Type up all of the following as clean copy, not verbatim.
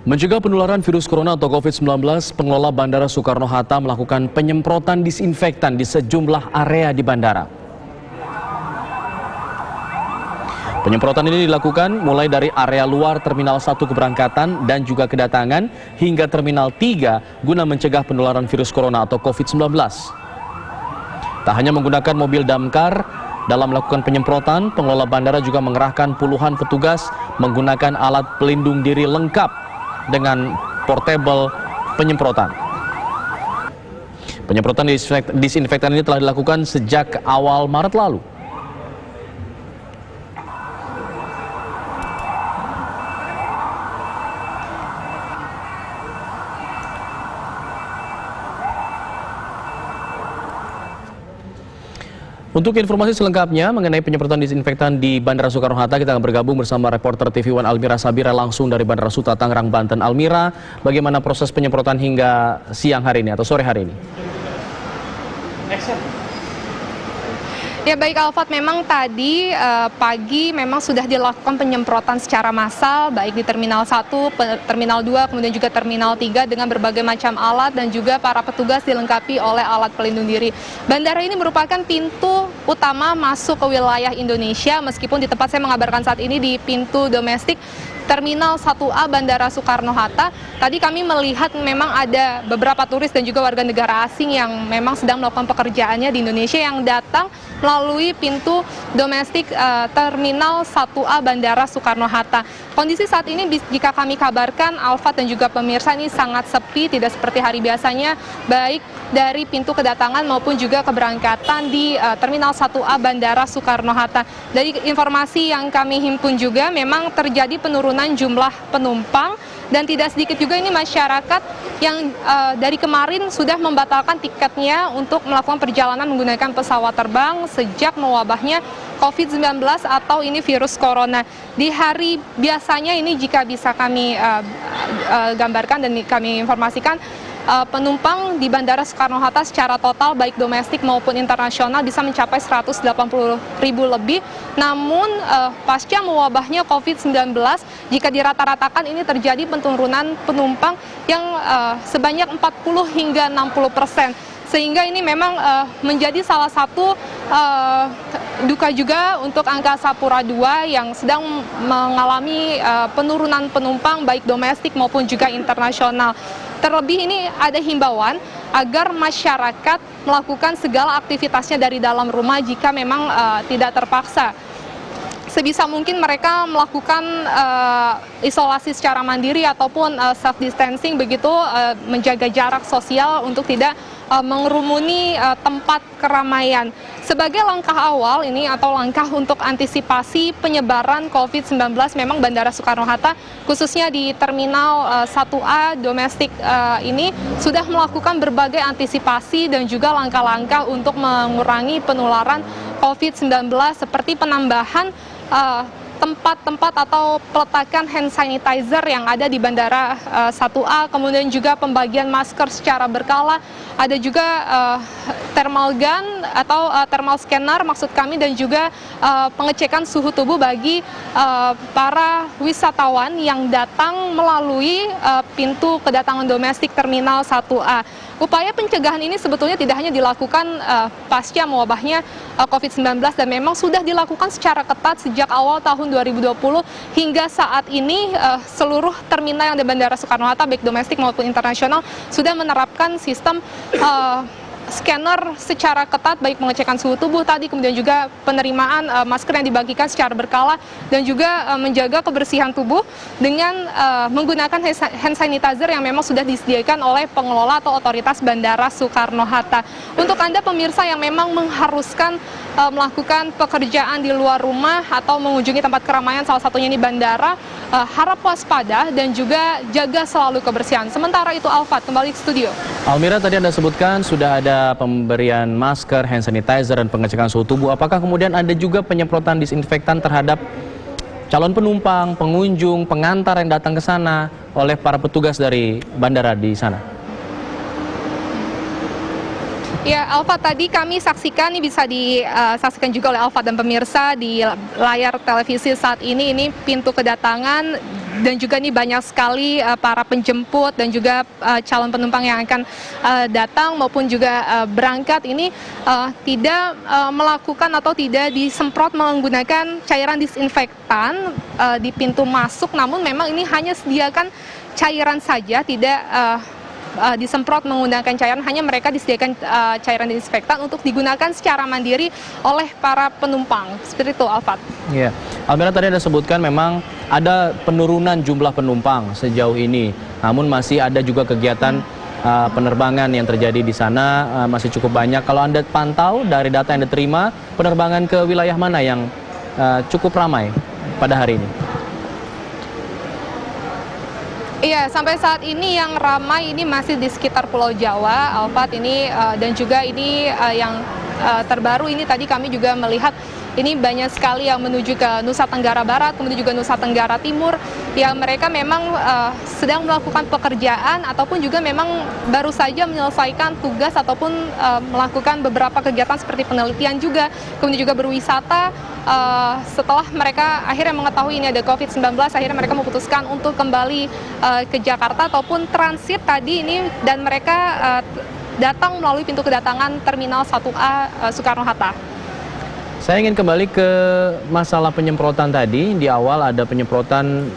Mencegah penularan virus corona atau COVID-19, pengelola Bandara Soekarno-Hatta melakukan penyemprotan disinfektan di sejumlah area di bandara. Penyemprotan ini dilakukan mulai dari area luar Terminal 1 keberangkatan dan juga kedatangan hingga Terminal 3 guna mencegah penularan virus corona atau COVID-19. Tak hanya menggunakan mobil damkar, dalam melakukan penyemprotan, pengelola bandara juga mengerahkan puluhan petugas menggunakan alat pelindung diri lengkap dengan portable penyemprotan. Penyemprotan disinfektan ini telah dilakukan sejak awal Maret lalu. Untuk informasi selengkapnya mengenai penyemprotan disinfektan di Bandara Soekarno-Hatta, kita akan bergabung bersama reporter TV One Almira Sabira langsung dari Bandara Suta, Tangerang, Banten. Almira, bagaimana proses penyemprotan hingga siang hari ini atau sore hari ini? Ya baik Alfat, memang tadi pagi memang sudah dilakukan penyemprotan secara massal baik di Terminal 1, Terminal 2, kemudian juga Terminal 3 dengan berbagai macam alat dan juga para petugas dilengkapi oleh alat pelindung diri. Bandara ini merupakan pintu utama masuk ke wilayah Indonesia, meskipun di tempat saya mengabarkan saat ini di pintu domestik Terminal 1A Bandara Soekarno-Hatta. Tadi kami melihat memang ada beberapa turis dan juga warga negara asing yang memang sedang melakukan pekerjaannya di Indonesia yang datang melalui pintu domestik Terminal 1A Bandara Soekarno-Hatta. Kondisi saat ini jika kami kabarkan, Alfat dan juga pemirsa, ini sangat sepi, tidak seperti hari biasanya, baik dari pintu kedatangan maupun juga keberangkatan di Terminal 1A Bandara Soekarno-Hatta. Dari informasi yang kami himpun juga memang terjadi penurunan jumlah penumpang dan tidak sedikit juga ini masyarakat yang dari kemarin sudah membatalkan tiketnya untuk melakukan perjalanan menggunakan pesawat terbang sejak mewabahnya COVID-19 atau ini virus corona. Di hari biasanya ini jika bisa kami gambarkan dan kami informasikan, penumpang di Bandara Soekarno-Hatta secara total baik domestik maupun internasional bisa mencapai 180.000 lebih. Namun pasca mewabahnya COVID-19, jika dirata-ratakan ini terjadi penurunan penumpang yang sebanyak 40 hingga 60%. Sehingga ini memang menjadi salah satu duka juga untuk Angkasa Pura II yang sedang mengalami penurunan penumpang baik domestik maupun juga internasional. Terlebih ini ada himbauan agar masyarakat melakukan segala aktivitasnya dari dalam rumah jika memang tidak terpaksa. Sebisa mungkin mereka melakukan isolasi secara mandiri ataupun self distancing, begitu menjaga jarak sosial untuk tidak mengerumuni tempat keramaian. Sebagai langkah awal ini atau langkah untuk antisipasi penyebaran COVID-19, memang Bandara Soekarno-Hatta khususnya di Terminal 1A domestik ini sudah melakukan berbagai antisipasi dan juga langkah-langkah untuk mengurangi penularan COVID-19 seperti penambahan tempat-tempat atau peletakan hand sanitizer yang ada di Bandara 1A, kemudian juga pembagian masker secara berkala, ada juga thermal gun atau thermal scanner maksud kami, dan juga pengecekan suhu tubuh bagi para wisatawan yang datang melalui pintu kedatangan domestik Terminal 1A. Upaya pencegahan ini sebetulnya tidak hanya dilakukan pasca mewabahnya COVID-19 dan memang sudah dilakukan secara ketat sejak awal tahun 2020 hingga saat ini. Seluruh terminal yang ada di Bandara Soekarno-Hatta baik domestik maupun internasional sudah menerapkan sistem scanner secara ketat, baik pengecekan suhu tubuh tadi, kemudian juga penerimaan masker yang dibagikan secara berkala, dan juga menjaga kebersihan tubuh dengan menggunakan hand sanitizer yang memang sudah disediakan oleh pengelola atau otoritas Bandara Soekarno-Hatta. Untuk Anda pemirsa yang memang mengharuskan melakukan pekerjaan di luar rumah atau mengunjungi tempat keramaian, salah satunya ini bandara, harap waspada dan juga jaga selalu kebersihan. Sementara itu Alfat, kembali ke studio. Almira, tadi Anda sebutkan sudah ada pemberian masker, hand sanitizer, dan pengecekan suhu tubuh. Apakah kemudian ada juga penyemprotan disinfektan terhadap calon penumpang, pengunjung, pengantar yang datang ke sana oleh para petugas dari bandara di sana? Ya, Alfa, tadi kami saksikan, ini bisa disaksikan juga oleh Alfa dan pemirsa di layar televisi saat ini pintu kedatangan dan juga ini banyak sekali para penjemput dan juga calon penumpang yang akan datang maupun juga berangkat ini tidak melakukan atau tidak disemprot menggunakan cairan disinfektan di pintu masuk, namun memang ini hanya sediakan cairan saja, tidak disemprot menggunakan cairan, hanya mereka disediakan cairan disinfektan untuk digunakan secara mandiri oleh para penumpang. Seperti itu, Alfat. Ya, Almira, tadi Anda sebutkan memang ada penurunan jumlah penumpang sejauh ini, namun masih ada juga kegiatan penerbangan yang terjadi di sana masih cukup banyak. Kalau Anda pantau dari data yang diterima, penerbangan ke wilayah mana yang cukup ramai pada hari ini? Iya, sampai saat ini yang ramai ini masih di sekitar Pulau Jawa, Alfat, ini dan juga ini yang terbaru ini tadi kami juga melihat ini banyak sekali yang menuju ke Nusa Tenggara Barat, kemudian juga Nusa Tenggara Timur, yang mereka memang sedang melakukan pekerjaan ataupun juga memang baru saja menyelesaikan tugas ataupun melakukan beberapa kegiatan seperti penelitian juga, kemudian juga berwisata. Setelah mereka akhirnya mengetahui ini ada COVID-19, akhirnya mereka memutuskan untuk kembali ke Jakarta ataupun transit tadi ini, dan mereka datang melalui pintu kedatangan Terminal 1A Soekarno-Hatta. Saya ingin kembali ke masalah penyemprotan tadi. Di awal ada penyemprotan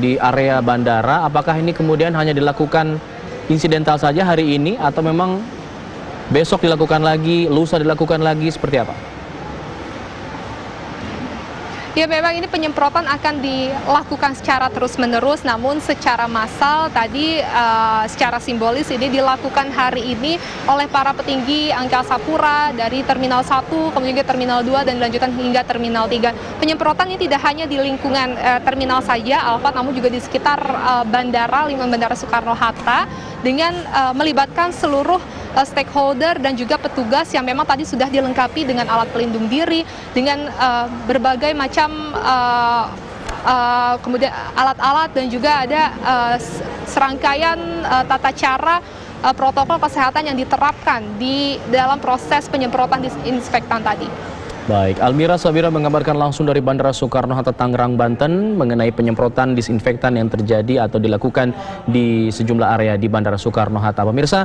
di area bandara. Apakah ini kemudian hanya dilakukan insidental saja hari ini atau memang besok dilakukan lagi, lusa dilakukan lagi, seperti apa? Ya, memang ini penyemprotan akan dilakukan secara terus-menerus, namun secara massal tadi secara simbolis ini dilakukan hari ini oleh para petinggi Angkasa Pura dari Terminal 1, kemudian juga Terminal 2, dan lanjutan hingga Terminal 3. Penyemprotan ini tidak hanya di lingkungan terminal saja, Alfa, namun juga di sekitar bandara, lingkungan Bandara Soekarno-Hatta, dengan melibatkan seluruh stakeholder dan juga petugas yang memang tadi sudah dilengkapi dengan alat pelindung diri, dengan berbagai macam kemudian alat-alat, dan juga ada serangkaian tata cara protokol kesehatan yang diterapkan di dalam proses penyemprotan disinfektan tadi. Baik, Almira Sabira menggambarkan langsung dari Bandara Soekarno-Hatta, Tangerang, Banten mengenai penyemprotan disinfektan yang terjadi atau dilakukan di sejumlah area di Bandara Soekarno-Hatta. Pemirsa,